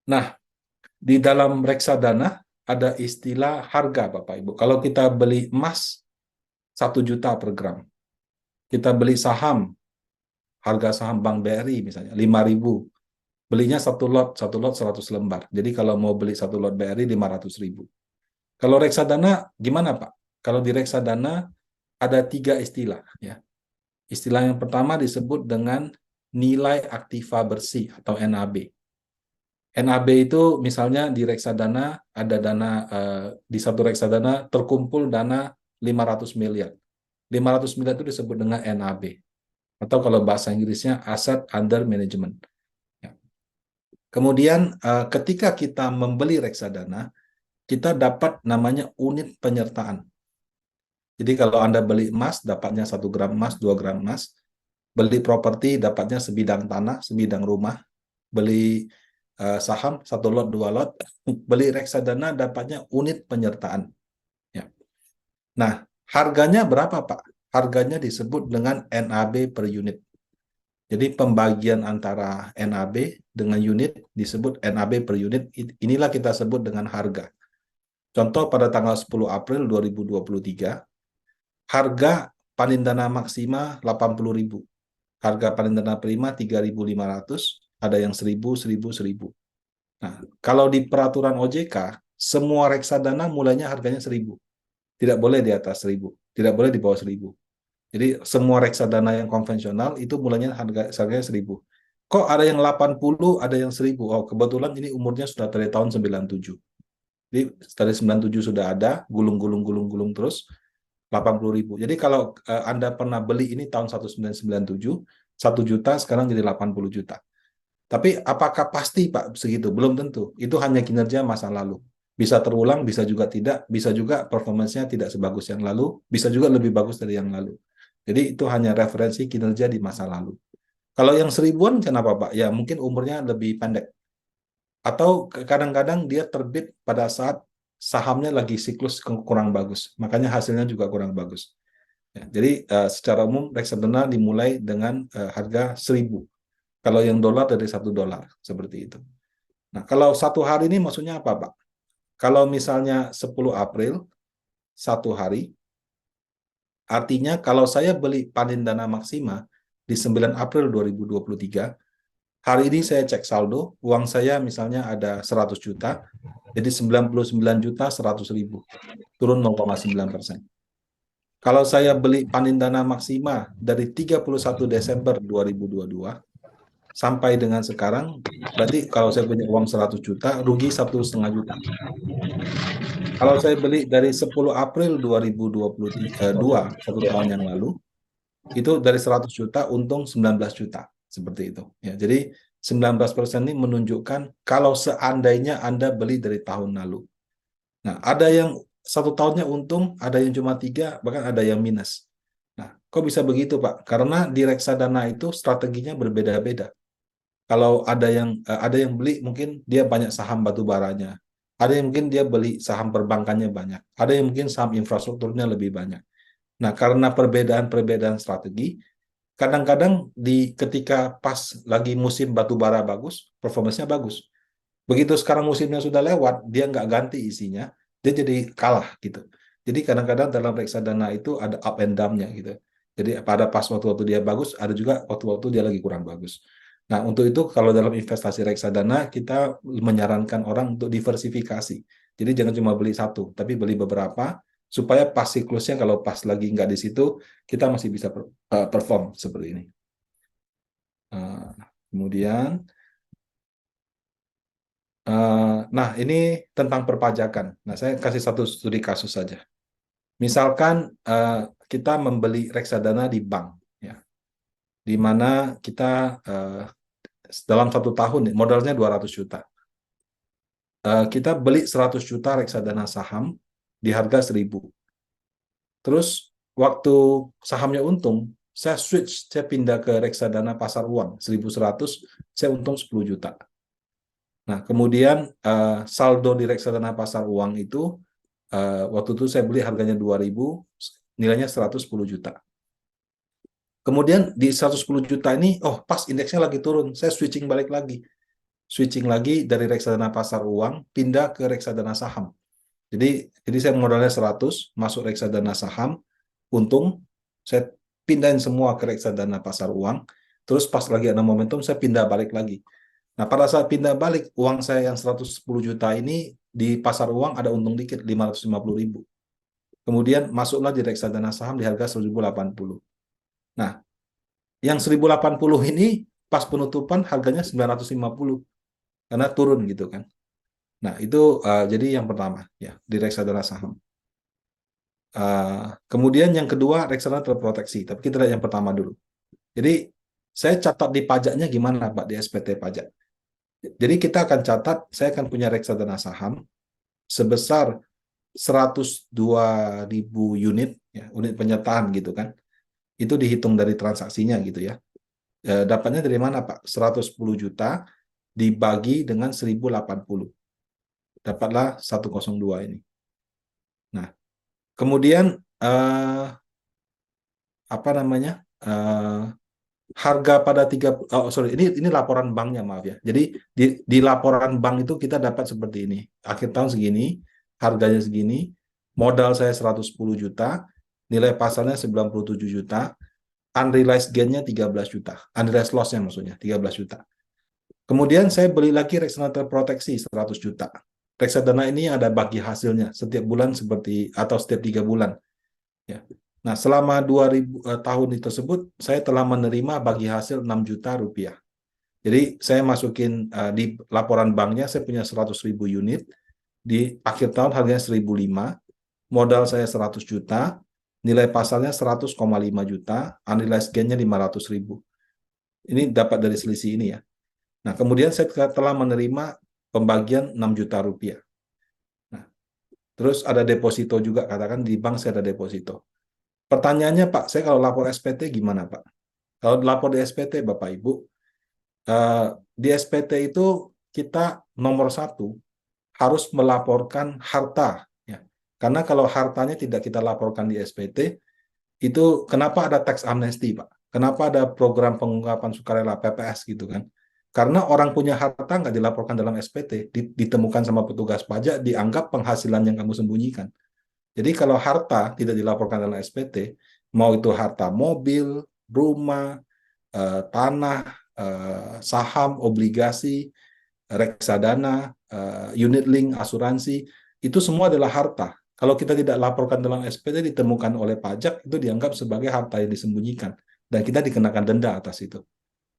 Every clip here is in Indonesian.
Nah, di dalam reksadana ada istilah harga, Bapak Ibu. Kalau kita beli emas 1 juta per gram, kita beli saham, harga saham Bank BRI misalnya 5.000, belinya satu lot 100 lembar. Jadi kalau mau beli satu lot BRI 500.000. Kalau reksadana gimana Pak? Kalau di reksadana ada 3 istilah ya. Istilah yang pertama disebut dengan nilai aktiva bersih atau NAB. NAB itu misalnya di reksadana ada dana di satu reksadana terkumpul dana 500 miliar. 500 miliar itu disebut dengan NAB atau kalau bahasa Inggrisnya Asset Under Management. Ya. Kemudian ketika kita membeli reksadana, kita dapat namanya unit penyertaan. Jadi kalau Anda beli emas, dapatnya 1 gram emas, 2 gram emas. Beli properti, dapatnya sebidang tanah, sebidang rumah. Beli saham, 1 lot, 2 lot. Beli reksadana, dapatnya unit penyertaan. Ya. Nah, harganya berapa, Pak? Harganya disebut dengan NAB per unit. Jadi pembagian antara NAB dengan unit disebut NAB per unit. Inilah kita sebut dengan harga. Contoh pada tanggal 10 April 2023, harga Panindana Maksima 80.000. Harga Panindana Prima 3.500, ada yang 1.000, 1.000, 1.000. Nah, kalau di peraturan OJK, semua reksadana mulainya harganya 1.000. Tidak boleh di atas 1.000, tidak boleh di bawah 1.000. Jadi semua reksadana yang konvensional itu mulainya harganya 1.000. Kok ada yang 80, ada yang 1.000? Oh, kebetulan ini umurnya sudah dari tahun 97. Jadi dari 97 sudah ada, gulung-gulung terus 80.000. Jadi kalau Anda pernah beli ini tahun 1997, 1 juta sekarang jadi 80 juta. Tapi apakah pasti Pak segitu? Belum tentu. Itu hanya kinerja masa lalu. Bisa terulang, bisa juga tidak, bisa juga performanya tidak sebagus yang lalu, bisa juga lebih bagus dari yang lalu. Jadi itu hanya referensi kinerja di masa lalu. Kalau yang 1.000-an kenapa Pak? Ya mungkin umurnya lebih pendek. Atau kadang-kadang dia terbit pada saat sahamnya lagi siklus kurang bagus. Makanya hasilnya juga kurang bagus. Ya, jadi secara umum reksadana dimulai dengan harga 1.000. Kalau yang dolar dari $1, seperti itu. Nah, kalau satu hari ini maksudnya apa, Pak? Kalau misalnya 10 April, satu hari, artinya kalau saya beli Panindana Maksima di 9 April 2023, hari ini saya cek saldo, uang saya misalnya ada 100 juta, jadi 99 juta 100 ribu, turun 0,9%. Kalau saya beli Panindana Maksima dari 31 Desember 2022, sampai dengan sekarang, berarti kalau saya punya uang 100 juta, rugi 1,5 juta. Kalau saya beli dari 10 April 2022, 1 tahun yang lalu, itu dari 100 juta, untung 19 juta. Seperti itu. Ya, jadi 19% ini menunjukkan kalau seandainya Anda beli dari tahun lalu. Nah, ada yang 1 tahunnya untung, ada yang cuma 3, bahkan ada yang minus. Nah, kok bisa begitu, Pak? Karena di reksadana itu strateginya berbeda-beda. Kalau ada yang beli mungkin dia banyak saham batu baranya. Ada yang mungkin dia beli saham perbankannya banyak. Ada yang mungkin saham infrastrukturnya lebih banyak. Nah, karena perbedaan-perbedaan strategi, kadang-kadang ketika pas lagi musim batu bara bagus, performanya bagus. Begitu sekarang musimnya sudah lewat, dia nggak ganti isinya, dia jadi kalah gitu. Jadi kadang-kadang dalam reksadana itu ada up and down-nya gitu. Jadi pada pas waktu-waktu dia bagus, ada juga waktu-waktu dia lagi kurang bagus. Nah, untuk itu kalau dalam investasi reksadana, kita menyarankan orang untuk diversifikasi. Jadi jangan cuma beli satu, tapi beli beberapa, supaya pas siklusnya kalau pas lagi nggak di situ, kita masih bisa perform seperti ini. Kemudian, nah ini tentang perpajakan. Nah, saya kasih satu studi kasus saja. Misalkan kita membeli reksadana di bank, ya, di mana kita dalam 1 tahun modalnya 200 juta. Kita beli 100 juta reksadana saham di harga 1.000. Terus waktu sahamnya untung, saya pindah ke reksadana pasar uang 1.100, saya untung 10 juta. Nah, kemudian saldo di reksadana pasar uang itu waktu itu saya beli harganya 2.000, nilainya 110 juta. Kemudian di 110 juta ini, oh pas indeksnya lagi turun, saya switching balik lagi. switching lagi dari reksadana pasar uang, pindah ke reksadana saham. Jadi saya modalnya 100, masuk reksadana saham, untung, saya pindahin semua ke reksadana pasar uang, terus pas lagi ada momentum, saya pindah balik lagi. Nah, pada saat pindah balik, uang saya yang 110 juta ini di pasar uang ada untung dikit, 550.000. Kemudian masuklah di reksadana saham di harga 1080. Nah, yang 1080 ini pas penutupan harganya 950 karena turun gitu kan. Nah, itu jadi yang pertama ya di reksadana saham. Kemudian yang kedua reksadana terproteksi, tapi kita lihat yang pertama dulu. Jadi saya catat di pajaknya gimana Pak di SPT pajak. Jadi kita akan catat, saya akan punya reksadana saham sebesar 102.000 unit, ya, unit penyertaan gitu kan. Itu dihitung dari transaksinya gitu ya. Dapatnya dari mana Pak? 110 juta dibagi dengan 1080. Dapatlah 102 ini. Nah, kemudian apa namanya? Harga pada ini laporan banknya, maaf ya. Jadi di laporan bank itu kita dapat seperti ini. Akhir tahun segini, harganya segini, modal saya 110 juta, nilai pasarnya 97 juta, unrealized gain-nya 13 juta. Unrealized loss-nya maksudnya 13 juta. Kemudian saya beli lagi reksadana terproteksi 100 juta. Reksadana ini ada bagi hasilnya setiap bulan atau setiap 3 bulan. Ya. Nah, selama 2000 tahun tersebut, saya telah menerima bagi hasil 6 juta rupiah. Jadi, saya masukin di laporan banknya, saya punya 100.000 unit, di akhir tahun harganya 1.005, modal saya 100 juta, nilai pasarnya 100,5 juta, unrealized gain-nya 500.000. Ini dapat dari selisih ini ya. Nah, kemudian saya telah menerima pembagian 6 juta rupiah. Nah, terus ada deposito juga, katakan di bank saya ada deposito. Pertanyaannya Pak, saya kalau lapor SPT gimana Pak? Kalau lapor di SPT Bapak Ibu, di SPT itu kita nomor 1 harus melaporkan harta. Ya. Karena kalau hartanya tidak kita laporkan di SPT, itu kenapa ada tax amnesty Pak? Kenapa ada program pengungkapan sukarela PPS gitu kan? Karena orang punya harta nggak dilaporkan dalam SPT, ditemukan sama petugas pajak, dianggap penghasilan yang kamu sembunyikan. Jadi kalau harta tidak dilaporkan dalam SPT, mau itu harta mobil, rumah, tanah, saham, obligasi, reksadana, unit link, asuransi, itu semua adalah harta. Kalau kita tidak laporkan dalam SPT, ditemukan oleh pajak, itu dianggap sebagai harta yang disembunyikan. Dan kita dikenakan denda atas itu.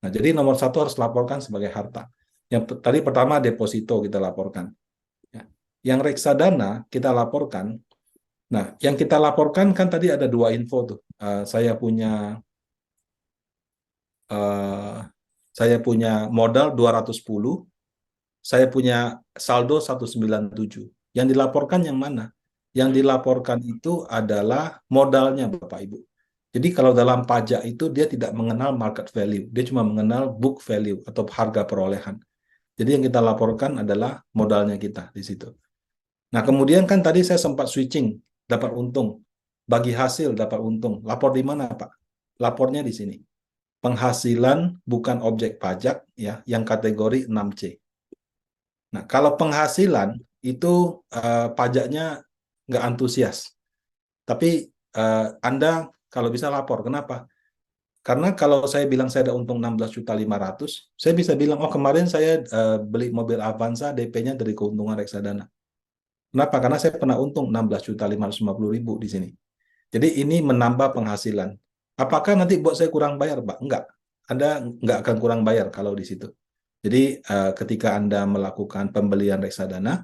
Nah, jadi nomor 1 harus laporkan sebagai harta. Yang tadi pertama deposito kita laporkan. Ya. Yang reksadana kita laporkan. Nah, yang kita laporkan kan tadi ada 2 info tuh. Saya punya modal 210, saya punya saldo 197. Yang dilaporkan yang mana? Yang dilaporkan itu adalah modalnya Bapak Ibu. Jadi kalau dalam pajak itu dia tidak mengenal market value, dia cuma mengenal book value atau harga perolehan. Jadi yang kita laporkan adalah modalnya kita di situ. Nah, kemudian kan tadi saya sempat switching, dapat untung. Bagi hasil dapat untung. Lapor di mana, Pak? Lapornya di sini. Penghasilan bukan objek pajak ya, yang kategori 6C. Nah, kalau penghasilan itu pajaknya nggak antusias. Tapi Anda kalau bisa lapor. Kenapa? Karena kalau saya bilang saya ada untung 16.500.000, saya bisa bilang, oh kemarin saya beli mobil Avanza, DP-nya dari keuntungan reksadana. Kenapa? Karena saya pernah untung 16.550.000 di sini. Jadi ini menambah penghasilan. Apakah nanti buat saya kurang bayar, Pak? Enggak. Anda nggak akan kurang bayar kalau di situ. Jadi ketika Anda melakukan pembelian reksadana,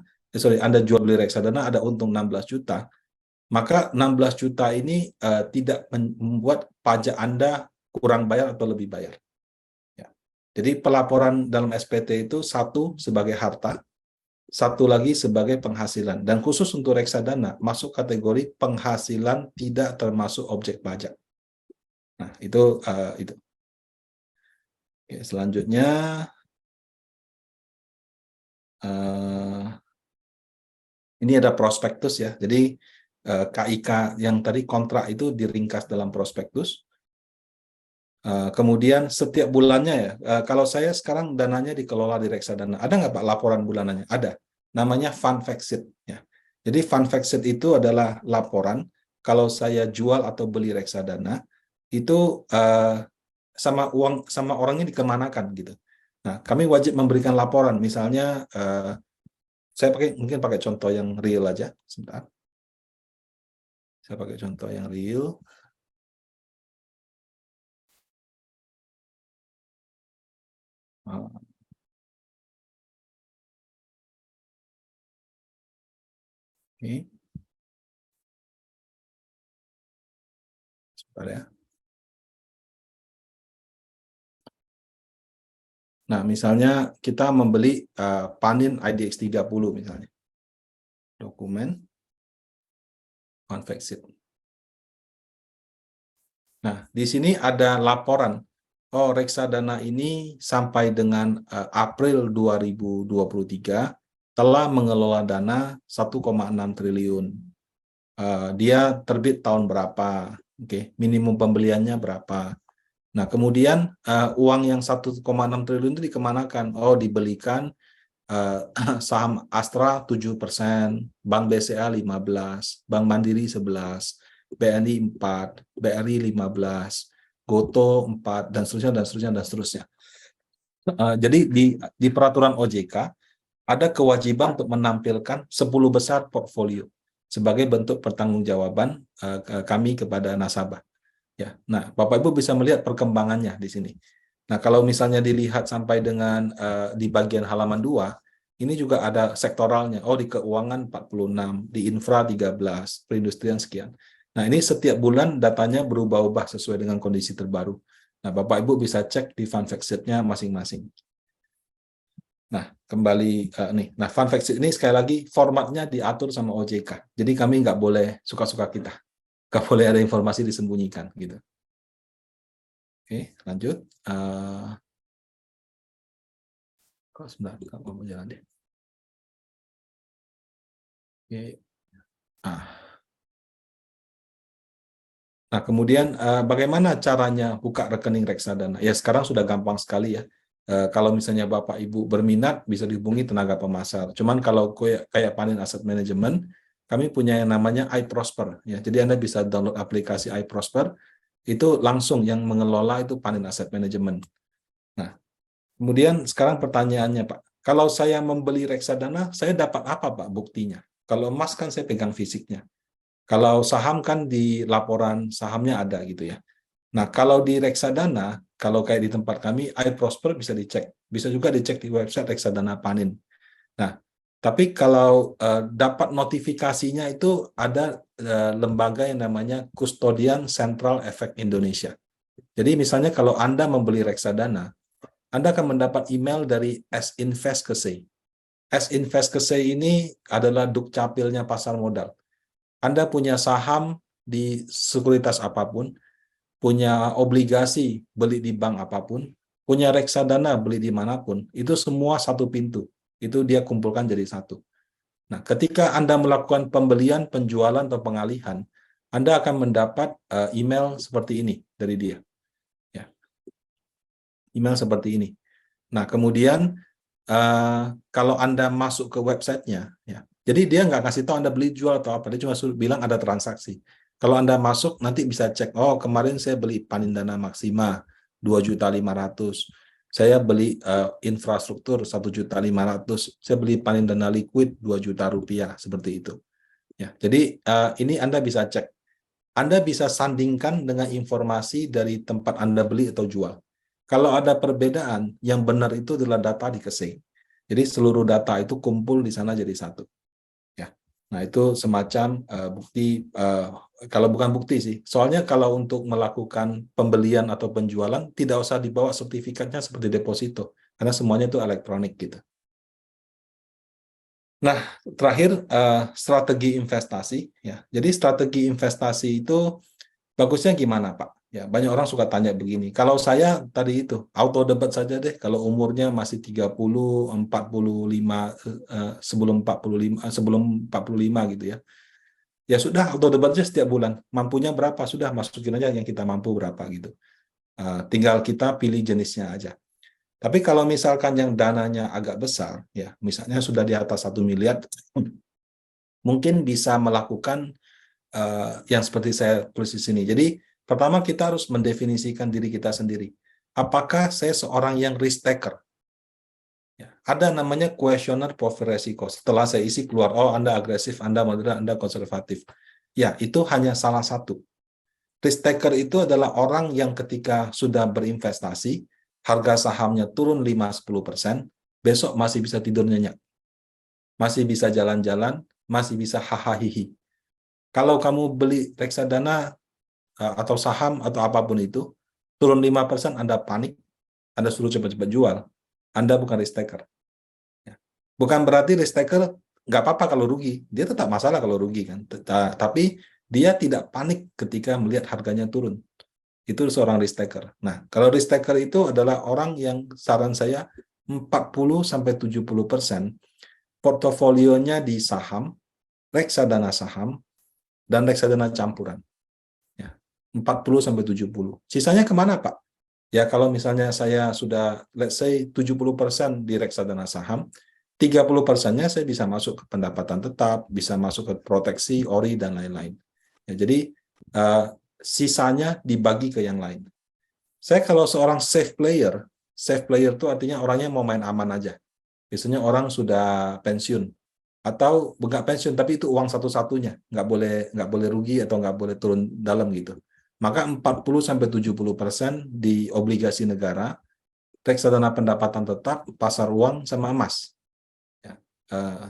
Anda jual beli reksadana ada untung 16 juta, maka 16 juta ini tidak membuat pajak Anda kurang bayar atau lebih bayar. Ya. Jadi pelaporan dalam SPT itu 1 sebagai harta, 1 lagi sebagai penghasilan. Dan khusus untuk reksadana, masuk kategori penghasilan tidak termasuk objek pajak. Nah, itu. Oke, selanjutnya, ini ada prospektus ya. Jadi, KIK yang tadi kontrak itu diringkas dalam prospektus. Kemudian setiap bulannya ya, kalau saya sekarang dananya dikelola di reksadana, ada nggak Pak laporan bulanannya? Ada, namanya fund fact sheet ya. Jadi fund fact sheet itu adalah laporan kalau saya jual atau beli reksadana itu sama orangnya dikemanakan gitu. Nah, kami wajib memberikan laporan, misalnya saya mungkin pakai contoh yang real aja, sebentar. Saya pakai contoh yang real. Oke, sebentar ya. Nah, misalnya kita membeli Panin IDX 30 misalnya. Dokumen fund fact sheet. Nah, di sini ada laporan. Oh, reksadana ini sampai dengan April 2023 telah mengelola dana 1,6 triliun. Dia terbit tahun berapa? Oke, minimum pembeliannya berapa? Nah, kemudian uang yang 1,6 triliun itu dikemanakan? Oh, dibelikan saham Astra 7%, Bank BCA 15%, Bank Mandiri 11%, BNI 4%, BRI 15%, Goto 4%, dan seterusnya, dan seterusnya, dan seterusnya. Jadi di peraturan OJK ada kewajiban untuk menampilkan 10 besar portfolio sebagai bentuk pertanggungjawaban kami kepada nasabah. Ya, nah Bapak Ibu bisa melihat perkembangannya di sini. Nah, kalau misalnya dilihat sampai dengan di bagian halaman 2, ini juga ada sektoralnya. Oh, di keuangan 46, di infra 13, perindustrian sekian. Nah, ini setiap bulan datanya berubah-ubah sesuai dengan kondisi terbaru. Nah, Bapak Ibu bisa cek di fund fact sheet-nya masing-masing. Nah, kembali nih. Nah, fund fact sheet ini sekali lagi formatnya diatur sama OJK. Jadi kami nggak boleh suka-suka kita. Nggak boleh ada informasi disembunyikan gitu. Oke, lanjut. Kok sebentar, kamu mau jalan deh. Oke. Nah, kemudian bagaimana caranya buka rekening reksadana? Ya, sekarang sudah gampang sekali ya. Kalau misalnya Bapak Ibu berminat, bisa dihubungi tenaga pemasar. Cuman kalau kayak Panin Asset Management, kami punya yang namanya iProsper. Ya, jadi Anda bisa download aplikasi iProsper, itu langsung yang mengelola itu Panin Asset Management. Nah, kemudian sekarang pertanyaannya Pak, kalau saya membeli reksadana, saya dapat apa Pak buktinya? Kalau emas kan saya pegang fisiknya. Kalau saham kan di laporan sahamnya ada gitu ya. Nah, kalau di reksadana, kalau kayak di tempat kami, iProsper bisa dicek. Bisa juga dicek di website reksadana Panin. Nah, tapi kalau dapat notifikasinya itu ada lembaga yang namanya Custodian Central Efek Indonesia. Jadi misalnya kalau Anda membeli reksadana, Anda akan mendapat email dari S-Invest KSEI. S-Invest KSEI ini adalah dukcapilnya pasar modal. Anda punya saham di sekuritas apapun, punya obligasi beli di bank apapun, punya reksadana beli di manapun, itu semua satu pintu. Itu dia kumpulkan jadi satu. Nah, ketika Anda melakukan pembelian, penjualan, atau pengalihan, Anda akan mendapat email seperti ini dari dia. Ya, email seperti ini. Nah, kemudian kalau Anda masuk ke websitenya, ya, jadi dia nggak kasih tahu Anda beli jual atau apa, dia cuma bilang ada transaksi. Kalau Anda masuk, nanti bisa cek, oh kemarin saya beli Panindana Maxima 2.500.000, saya beli infrastruktur 1.500.000, saya beli Panindana Liquid 2 juta rupiah, seperti itu. Ya, jadi ini Anda bisa cek. Anda bisa sandingkan dengan informasi dari tempat Anda beli atau jual. Kalau ada perbedaan, yang benar itu adalah data di KSEI. Jadi seluruh data itu kumpul di sana jadi satu. Ya. Nah, itu semacam bukti, kalau bukan bukti sih. Soalnya kalau untuk melakukan pembelian atau penjualan, tidak usah dibawa sertifikatnya seperti deposito. Karena semuanya itu elektronik gitu. Nah, terakhir strategi investasi. Ya. Jadi strategi investasi itu bagusnya gimana, Pak? Ya, banyak orang suka tanya begini. Kalau saya tadi itu, auto debat saja deh. Kalau umurnya masih 30, 45, sebelum 45, sebelum 45 gitu ya. Ya sudah, auto debat aja setiap bulan. Mampunya berapa? Sudah, masukin aja yang kita mampu berapa gitu. Tinggal kita pilih jenisnya aja. Tapi kalau misalkan yang dananya agak besar, ya misalnya sudah di atas 1 miliar, mungkin bisa melakukan yang seperti saya tulis di sini. Jadi pertama kita harus mendefinisikan diri kita sendiri. Apakah saya seorang yang risk taker? Ya, ada namanya kuesioner profil resiko. Setelah saya isi keluar, oh Anda agresif, Anda moderat, Anda konservatif. Ya, itu hanya salah satu. Risk taker itu adalah orang yang ketika sudah berinvestasi, harga sahamnya turun 5-10%, besok masih bisa tidur nyenyak. Masih bisa jalan-jalan, masih bisa hahaha. Kalau kamu beli reksadana atau saham atau apapun itu, turun 5%, Anda panik, Anda suruh cepat-cepat jual, Anda bukan risk taker. Bukan berarti risk taker nggak apa-apa kalau rugi, dia tetap masalah kalau rugi kan. Tapi dia tidak panik ketika melihat harganya turun. Itu seorang risk taker. Nah, kalau risk taker itu adalah orang yang saran saya 40-70% portofolionya di saham, reksadana saham, dan reksadana campuran. Ya, 40-70. Sisanya kemana, Pak? Ya, kalau misalnya saya sudah, let's say, 70% di reksadana saham, 30%-nya saya bisa masuk ke pendapatan tetap, bisa masuk ke proteksi, ori, dan lain-lain. Ya, jadi, sisanya dibagi ke yang lain. Saya kalau seorang safe player itu artinya orangnya mau main aman aja. Biasanya orang sudah pensiun, atau nggak pensiun, tapi itu uang satu-satunya, nggak boleh rugi atau nggak boleh turun dalam gitu. Maka 40-70% di obligasi negara, reksadana pendapatan tetap, pasar uang, sama emas. Ya.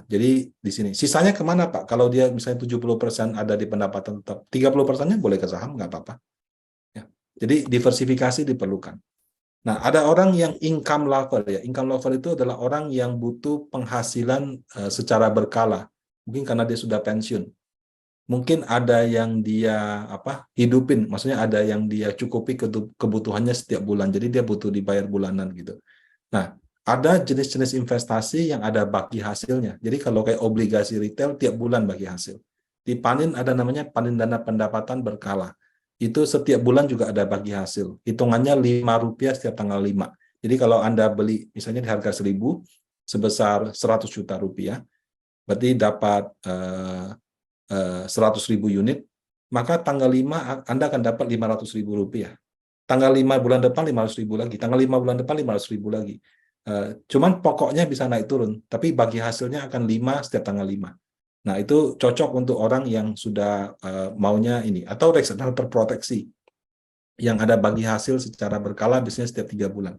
Jadi di sini. Sisanya kemana, Pak? Kalau dia misalnya 70% ada di pendapatan tetap, 30%-nya boleh ke saham, nggak apa-apa. Ya. Jadi diversifikasi diperlukan. Nah, ada orang yang income lover ya. Income lover itu adalah orang yang butuh penghasilan secara berkala. Mungkin karena dia sudah pensiun. Mungkin ada yang dia hidupin, maksudnya ada yang dia cukupi kebutuhannya setiap bulan. Jadi dia butuh dibayar bulanan gitu. Nah, ada jenis-jenis investasi yang ada bagi hasilnya. Jadi kalau kayak obligasi retail tiap bulan bagi hasil. Di Panin ada namanya Panin Dana Pendapatan Berkala. Itu setiap bulan juga ada bagi hasil. Hitungannya Rp5 setiap tanggal 5. Jadi kalau Anda beli misalnya di harga 1.000 sebesar 100 juta rupiah, berarti dapat 100.000 unit, maka tanggal 5 Anda akan dapat Rp500.000. Tanggal 5 bulan depan 500.000 lagi, tanggal 5 bulan depan 500.000 lagi. Cuman pokoknya bisa naik turun, tapi bagi hasilnya akan 5 setiap tanggal 5. Nah, itu cocok untuk orang yang sudah maunya ini, atau reksadana terproteksi, yang ada bagi hasil secara berkala biasanya setiap 3 bulan.